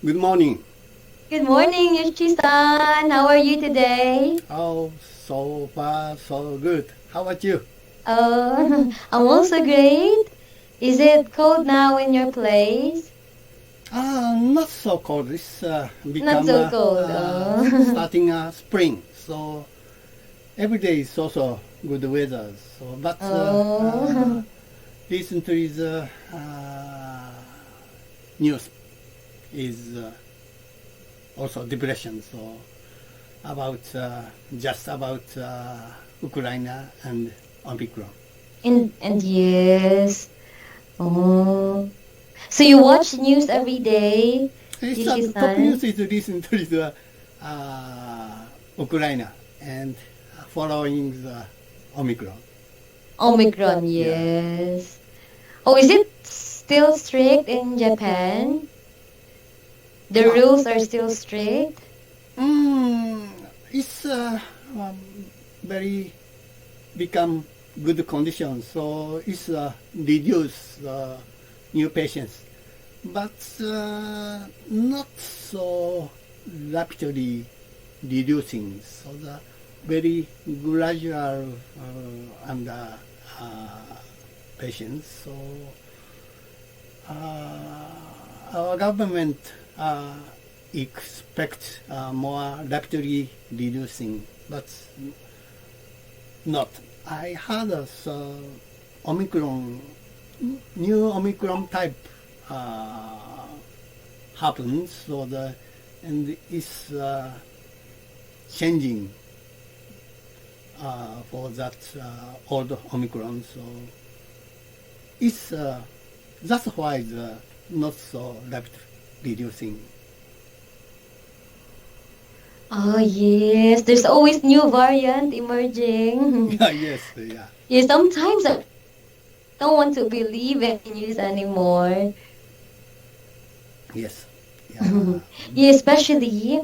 Good morning. Good morning, Yoshi-san. How are you today? Oh, so far so good. How about you? I'm also great. Is it cold now in your place? Not so cold. It's Not become so cold. starting spring. So every day is also good weather. So, but recently the news is also depression. So about just about Ukraine and Omicron. And yes. Oh. So you watch news every day, It's top news Yoshi-san? is recently the Ukraine and following the Omicron. Omicron, Yeah. yes. Oh, is it still strict in Japan? The Ah, rules are still strict? it's very become good condition, so it's reduce new patients, but not so rapidly reducing. So the very gradual under patients. So our government expect more rapidly reducing, but not. I heard Omicron, new Omicron type happens, so and it's changing for that old Omicron. So it's that's why the not so rapid reducing. Oh, yes. There's always new variant emerging. Yeah, yes, yeah, Yeah, sometimes I don't want to believe in news anymore. yes, yeah. Yeah, especially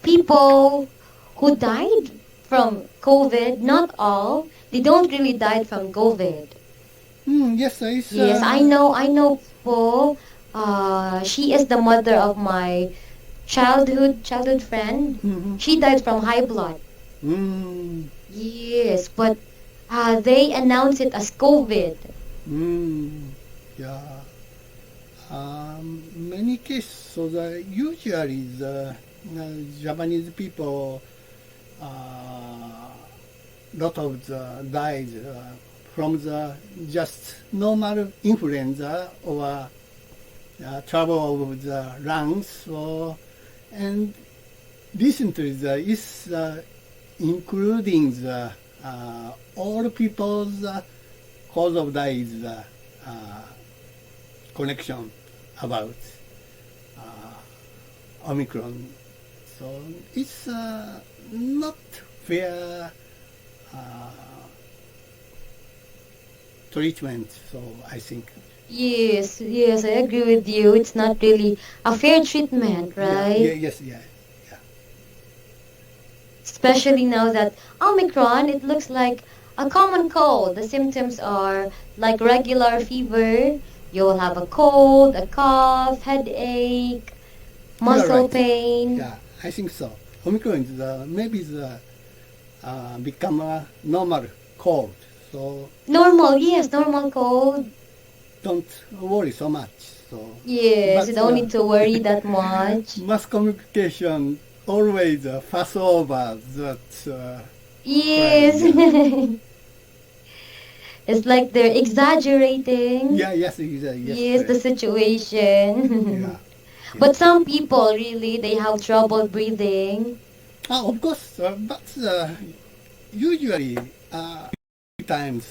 people who died from COVID, not all, they don't really died from COVID. Yes, it's Yes, I know po, she is the mother of my childhood friend. mhm. She died from high blood. Mm, Yes, but they announced it as COVID. yeah. Many cases, so usually the Japanese people, lot of the died from the just normal influenza or trouble of the lungs, and recently is including the all people's cause of death is connection about Omicron. So it's not fair treatment. So I think. Yes, I agree with you. It's not really a fair treatment, Yeah, yeah, right? yes, yeah, yeah. Especially now that Omicron, it looks like a common cold. The symptoms are like regular fever. You will have a cold, a cough, headache, You are muscle right. pain. Yeah, I think so. Omicron is maybe the become a normal cold. So Normal, yes, normal cold. don't worry so much. So, Yes, you but don't need to worry that much. mass communication always pass over that Yes. crime. It's like they're exaggerating. Yeah, yes, yes, Yes, the correct. situation. Yeah, yeah. But some people really they have trouble breathing. Of course, but usually times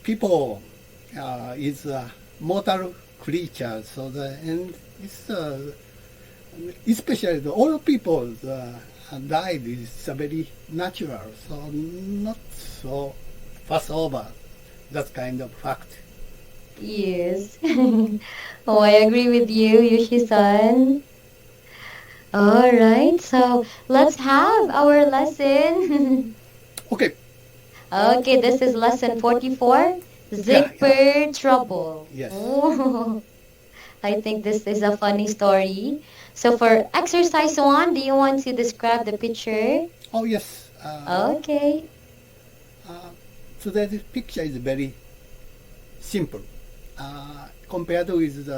people is mortal creature, so and it's especially the old people died is very natural, so not so fast over that kind of fact. Yes. Oh, I agree with you, Yushi-san. All right, so let's have our lesson. Okay, Okay, this is lesson 44, yeah, yeah, zipper trouble. yes. Oh, I think this is a funny story. So for exercise 1, do you want to describe the picture? Oh, yes. Okay. Today's picture is very simple compared with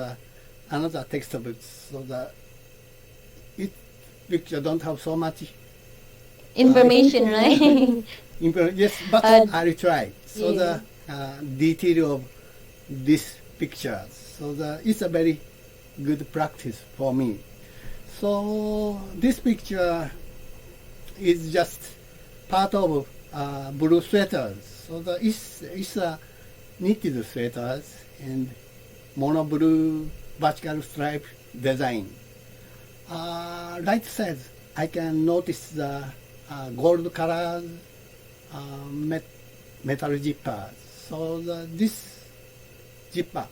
another textbook. So the picture don't have so much Information, right? yes, but I'll try. So yeah. the detail of this picture. So it's a very good practice for me. So this picture is just part of blue sweaters. So it's a knitted sweaters and mono blue vertical stripe design. Right side, I can notice the gold color metal zipper. So this zipper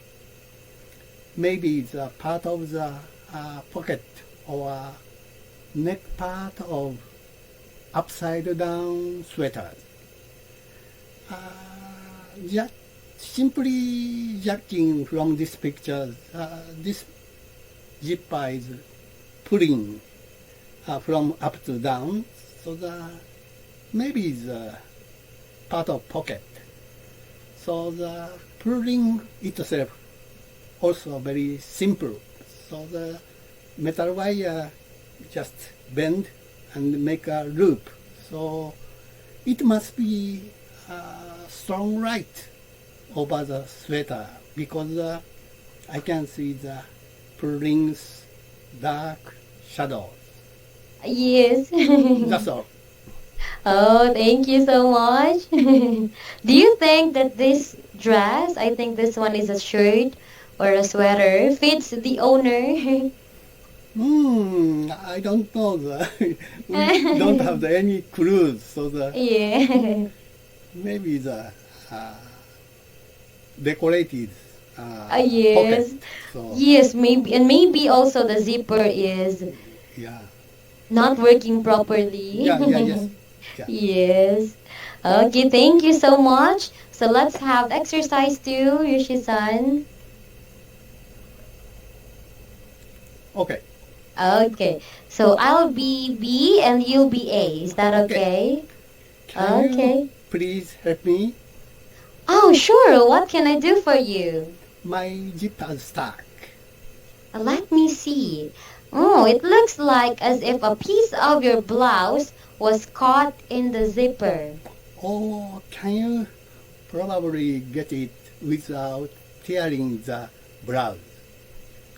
maybe it's a part of the pocket or neck part of upside down sweaters. Just simply judging from this picture, this zipper is pulling from up to down, so maybe it's part of pocket. So the pulling itself also very simple. So the metal wire just bend and make a loop. So it must be strong light over the sweater because I can see the pulling's dark shadows. Yes. That's all. Oh, thank you so much. Do you think that this dress, I think this one is a shirt or a sweater, fits the owner? I don't know. We don't have any clues, so Yeah. maybe the decorated Yes. pocket. So Yes, maybe. And maybe also the zipper is yeah, not working properly. yes, yeah. Yes. Okay, thank you so much. So let's have exercise 2, Yoshi-san. Okay. Okay. So I'll be B and you'll be A. Is that okay? Can Okay. you please help me? Oh, sure. What can I do for you? My zipper is stuck. Let me see. Oh, it looks like as if a piece of your blouse was caught in the zipper. Oh, can you probably get it without tearing the blouse?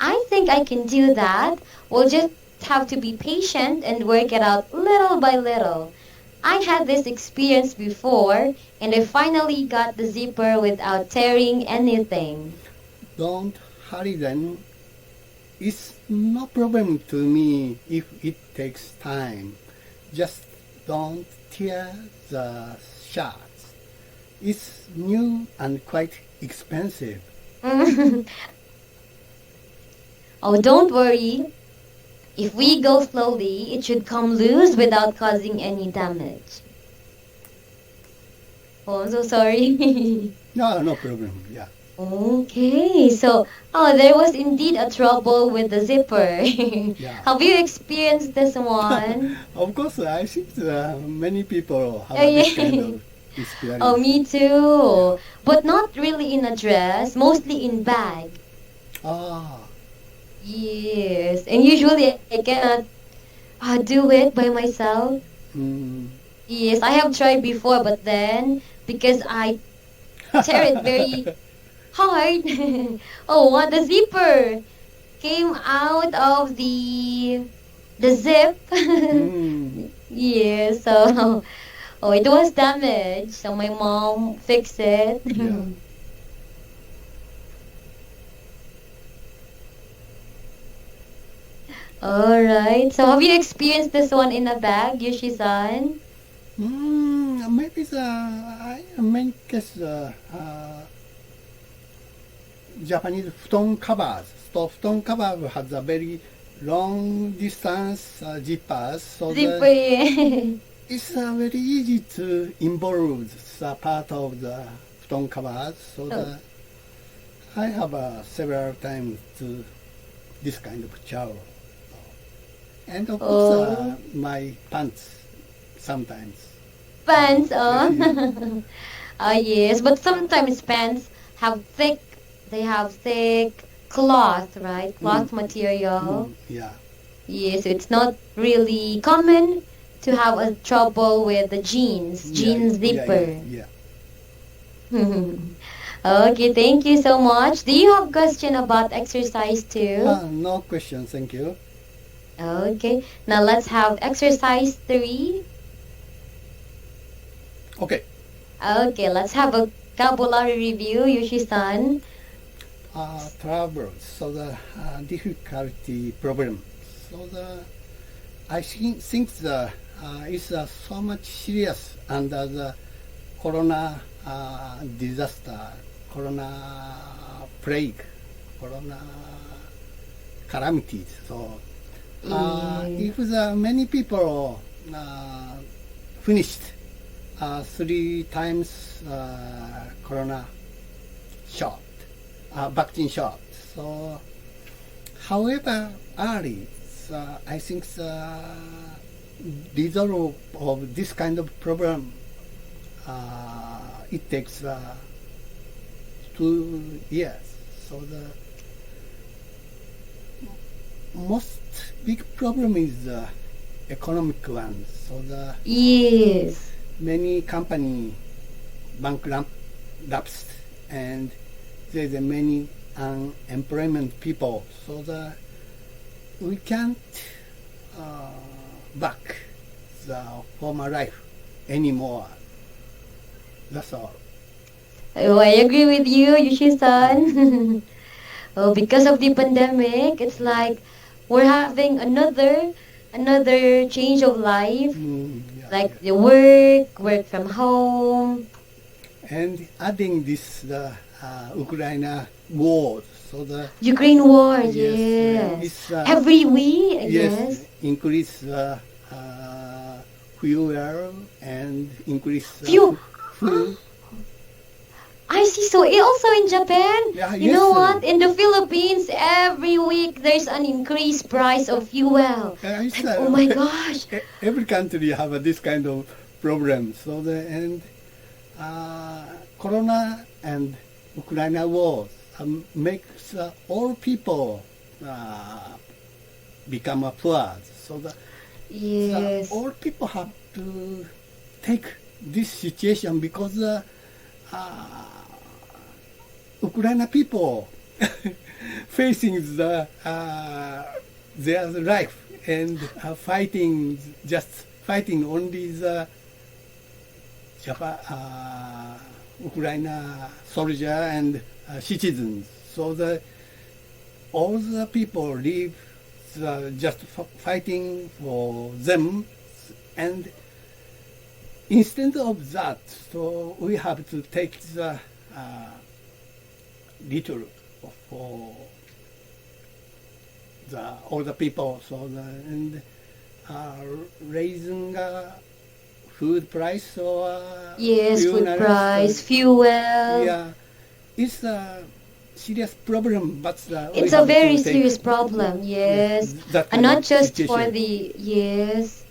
I think I can do that. We'll just have to be patient and work it out little by little. I had this experience before, and I finally got the zipper without tearing anything. Don't hurry then. It's no problem to me if it takes time. Just don't tear the shirts. It's new and quite expensive. Oh, don't worry. If we go slowly, it should come loose without causing any damage. Oh, I'm so sorry. No problem. Yeah. Okay, so, there was indeed a trouble with the zipper. Yeah. Have you experienced this one? Of course, I think many people have Oh, this yeah. kind of experience. Oh, me too. But not really in a dress, mostly in bag. Ah, Yes, and usually I cannot do it by myself. mm. Yes, I have tried before, but then because I tear it very hard, what the zipper came out of the zip. Mm. Yeah, so it was damaged. So my mom fixed it. Yeah. All right. So have you experienced this one in a bag, Yoshi-san? Maybe I mean, guess Japanese futon covers. So futon cover has a very long distance zippers, so Zipper, yeah. it's very easy to involve the part of the futon covers. So Oh. I have several times to this kind of chow. And of course, my pants sometimes. Pants, yes, but sometimes pants have thick, they have thick cloth, right? Cloth material. Yeah. Yes, it's not really common to have a trouble with the jeans zipper. Yeah. Okay, thank you so much. Do you have question about exercise too? No question, thank you. Okay, now let's have exercise 3. Okay. Okay, let's have a vocabulary review, Yoshi-san. Trouble, so the difficulty problem. So I think the it's so much serious under the corona disaster, corona plague, corona calamities. So if the many people finished 3 times corona shot, vaccine shot. So, however early, I think the resolve of this kind of problem, it takes 2 years. So the most big problem is the economic one. So the Yes. many company bankrupts and there's many unemployment people. So the we can't back the former life anymore. That's all. Oh, I agree with you, Yoshi-san. Oh, because of the pandemic, it's like we're having another change of life, like the work from home. And adding this the Ukraine war, so the Ukraine war, yes, yes. it's, Every week, yes. increase fuel and increase Fuel. food. I see. So also in Japan, Yeah, you know what? In the Philippines, every week there's an increased price of fuel. It's, Like, oh my gosh. Every country have this kind of problem. So Corona and Ukraine war makes all people become poor. So Yes. all people have to take this situation because Ukraine people facing their life and fighting only the Japan, Ukraine soldier and citizens. So all the people live just fighting for them, and instead of that, so we have to take the little for the older people, so raising food price or Yes, food price, fuel. Yeah, it's a serious problem, but It's a very serious problem, yes. And not just for the, yes.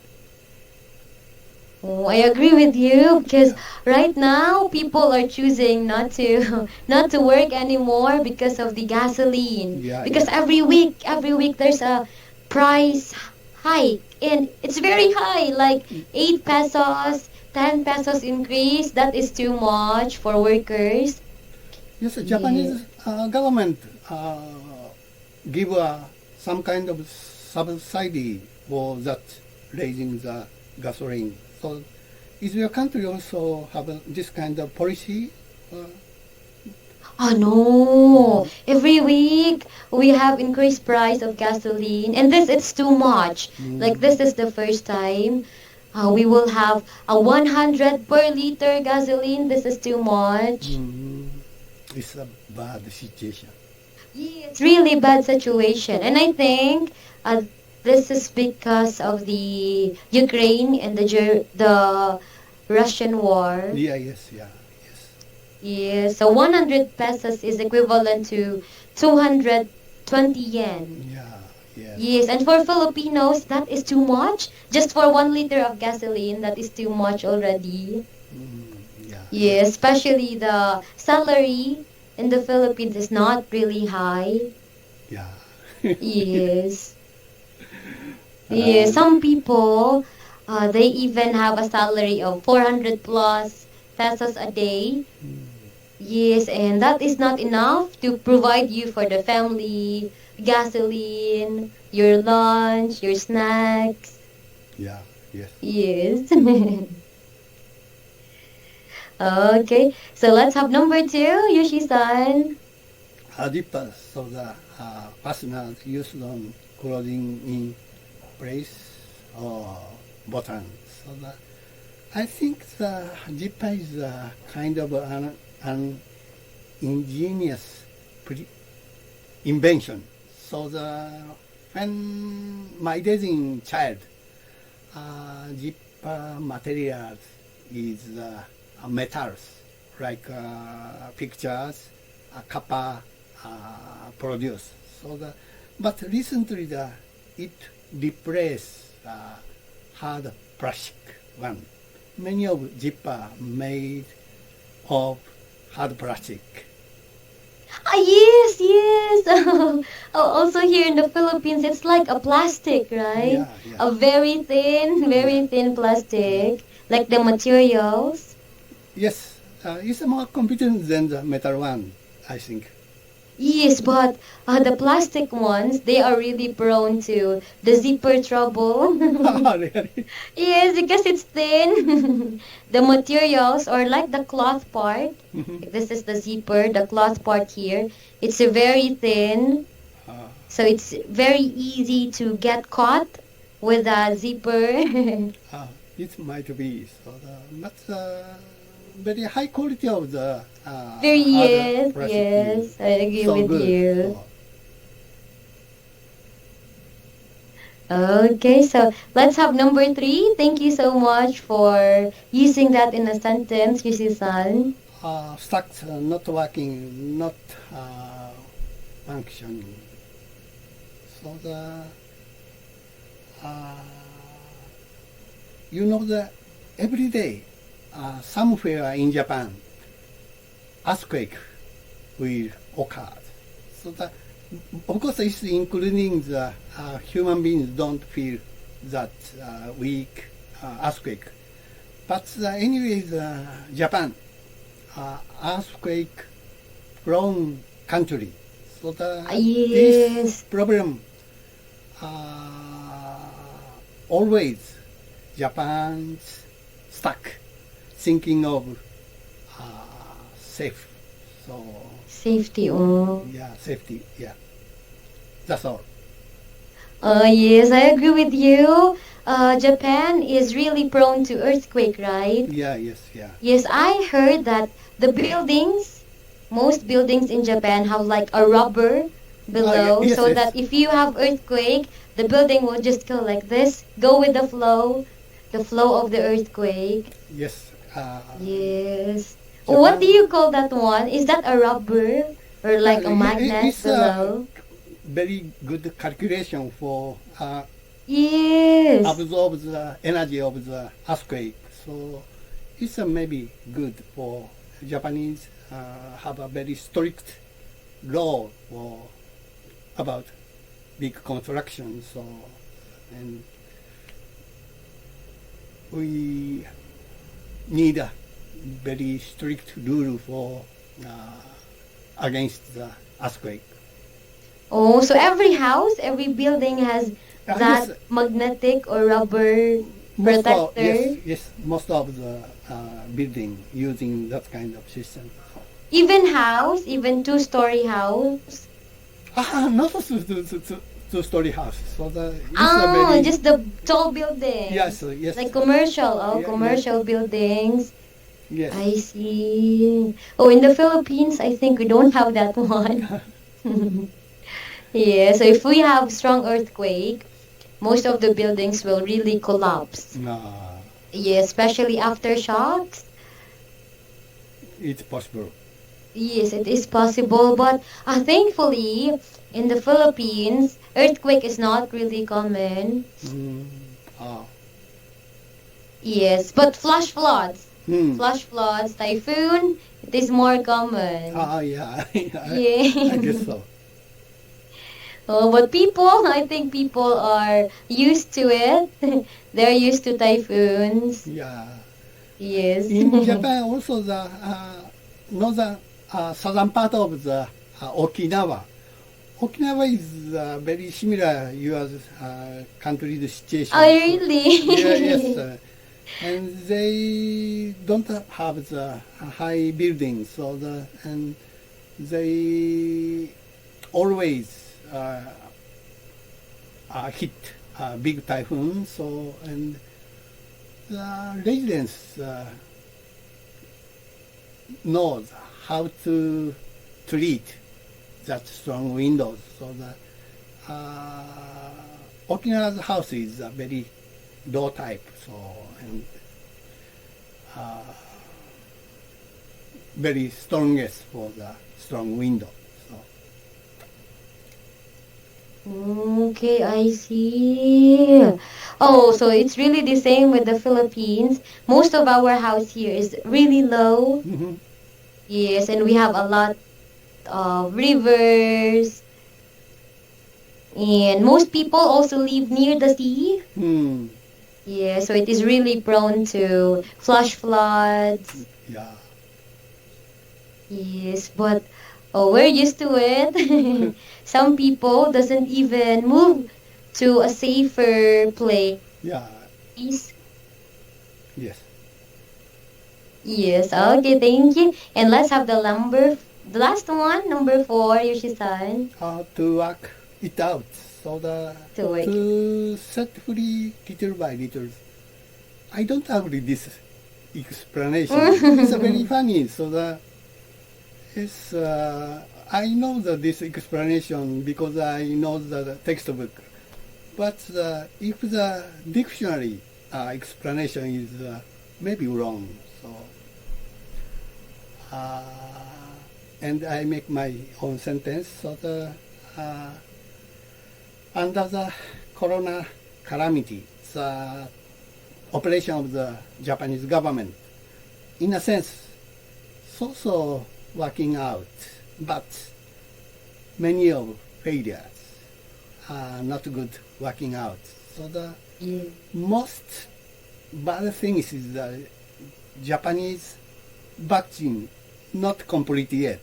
Oh, I agree with you because right now people are choosing not to work anymore because of the gasoline. Because every week there's a price hike and it's very high, like 8 pesos, 10 pesos increase. That is too much for workers. Yes, the Japanese government give some kind of subsidy for that raising the gasoline. So, is your country also have this kind of policy? Oh no! Every week we have increased price of gasoline, and it's too much. Like this is the first time we will have a 100 per liter gasoline. This is too much. It's a bad situation. Yeah, it's really bad situation, and I think this is because of the Ukraine and the Russian war. Yes. Yeah, so 100 pesos is equivalent to 200 20 yen. Yeah, yes. Yes, and for Filipinos, that is too much. Just for 1 liter of gasoline, that is too much already. Yeah. Yes, especially the salary in the Philippines is not really high. Yeah. Yes. Yes, some people, they even have a salary of 400 plus pesos a day. Yes, and that is not enough to provide you for the family, gasoline, your lunch, your snacks. Yeah, yes. Yes. Okay, so let's have number 2, Yoshi-san. Jipper, so the fasteners used on clothing in place or button. So I think the jipper is a kind of an ingenious invention. So when my days in child, jipper materials is metals like pictures, copper produce. So but recently it replaced hard plastic one. Many of jipper made of hard plastic. Yes, yes. Also here in the Philippines, it's like a plastic, right? Yeah. A very thin plastic, like the materials. Yes, it's more competent than the metal one, I think. Yes, but the plastic ones, they are really prone to the zipper trouble. Really? Yes, because it's thin. The materials, or like the cloth part, this is the zipper, the cloth part here, it's very thin. So it's very easy to get caught with a zipper. It might be. So but very high quality of the Very, hard yes, plastic yes, is I agree so with good. you. So, Okay, so let's have number 3. Thank you so much for using that in a sentence, Yushi-san. stuck, not working, not functioning. So every day, somewhere in Japan, earthquake will occur. So of course, it's including the human beings don't feel that weak earthquake. But anyways, Japan, earthquake prone country. So Yes. this problem always Japan's stuck thinking of safe. So Safety, oh. yeah, safety. Yeah, that's all. Yes, I agree with you. Japan is really prone to earthquake, right? Yeah, yes, yeah. Yes, I heard that the buildings, most buildings in Japan have like a rubber below, yes, so yes. that if you have earthquake, the building will just go like this, go with the flow of the earthquake. Yes. Yes. Japan- What do you call that one? Is that a rubber or like a magnet It's below? very good calculation for Yes. absorb the energy of the earthquake. So it's maybe good for Japanese have a very strict law about big construction. So and we need a very strict rule for against the earthquake. Oh, so every house, every building has that Yes. magnetic or rubber Most of, protector. yes, most of the building using that kind of system. Even house, even two-story house. Not a two-story house. So it's a Oh, very just the tall building. yes. Like commercial, Yeah, commercial buildings. Yes. I see. Oh, in the Philippines, I think we don't have that one. Yeah, so if we have strong earthquake, most of the buildings will really collapse. Yeah, especially aftershocks. It's possible. Yes, it is possible, but thankfully, in the Philippines, earthquake is not really common. Ah. Yes, but Hmm. flash floods, typhoon, it is more common. Yeah. Yeah. I guess so. Oh, but I think people are used to it. They're used to typhoons. Yeah. Yes. In Japan, also the northern, southern part of the Okinawa. Okinawa is very similar your country's situation. Oh, really? Yeah, yes. And they don't have the high buildings, and they always hit big typhoon. And the residents knows how to treat that strong windows. So the Okinawa's house is a very low type, and very strongest for the strong window. Okay, I see. Oh, so it's really the same with the Philippines. Most of our house here is really low. Mm-hmm. Yes, and we have a lot of rivers. And most people also live near the sea. Hmm. Yeah, so it is really prone to flash floods. Yeah. Yes, but we're used to it. Some people doesn't even move to a safer place. Yeah. Yes. Yes, okay, thank you. And let's have the last one, number 4, Yoshi-san. To work it out. To set free little by little. I don't agree this explanation. It's very funny. I know that this explanation because I know the textbook. But if the dictionary explanation is maybe wrong, and I make my own sentence. Under the corona calamity, the operation of the Japanese government, in a sense, so working out, but many of failures are not good working out. So the most bad thing is the Japanese vaccine not complete yet.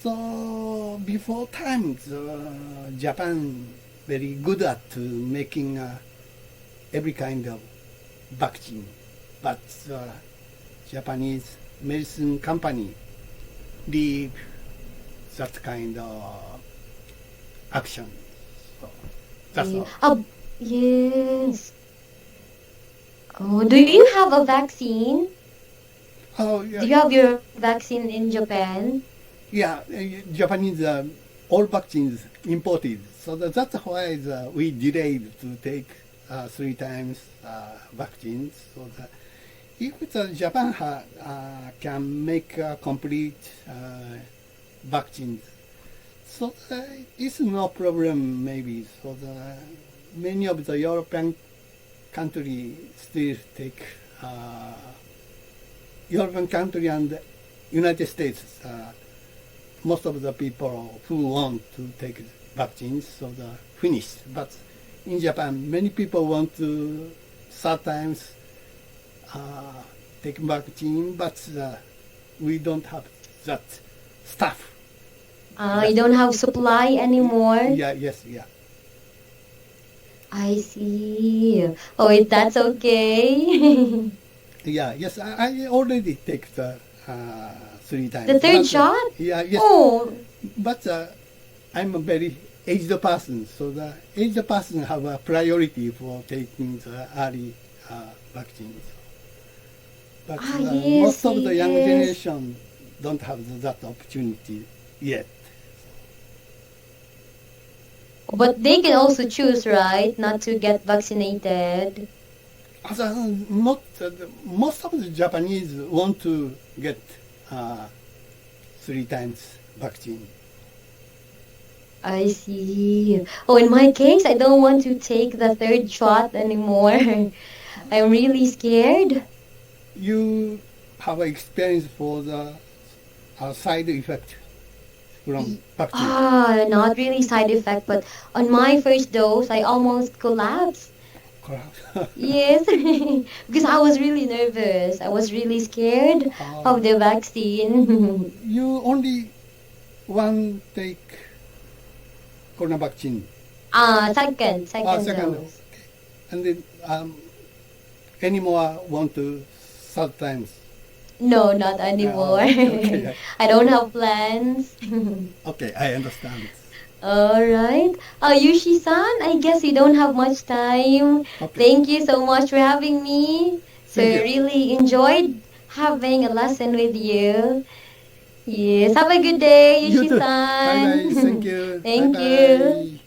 So before time, Japan very good at making every kind of vaccine, but Japanese medicine company leave that kind of action. So that's all. Yes. Oh, do you have a vaccine? Oh, yeah. Do you have your vaccine in Japan? Yeah, Japanese all vaccines imported, so that's why we delayed to take 3 times vaccines. So that if Japan can make a complete vaccines, so it's no problem maybe. So many of the European countries still take European country and United States. Most of the people who want to take vaccines, so they're finished. But in Japan, many people want to sometimes take vaccine, but we don't have that stuff. You don't have supply anymore? Yeah, yes, yeah. I see. Oh, that's okay. Yeah, yes, I already take the 3 times. The third shot? Yeah, yes. Oh. But I'm a very aged person, so the aged person have a priority for taking the early vaccines. But yes, most of the young yes. generation don't have that opportunity yet. But they can also choose, right, not to get vaccinated. Most of the Japanese want to get 3 times vaccine. I see. Oh, in my case, I don't want to take the third shot anymore. I'm really scared. You have experience for the side effect from vaccine. Not really side effect, but on my first dose, I almost collapsed. Yes, because I was really nervous. I was really scared of the vaccine. You only one take corona vaccine. Second Second. dose. And then any more want to third times? No, not anymore. Okay. I don't have plans. Okay, I understand. Alright. Yushi-san, I guess you don't have much time. Okay. Thank you so much for having me. So Thank you. really enjoyed having a lesson with you. Yes, have a good day, You too. Yushi-san. Bye bye. Thank you. Thank Bye you. bye.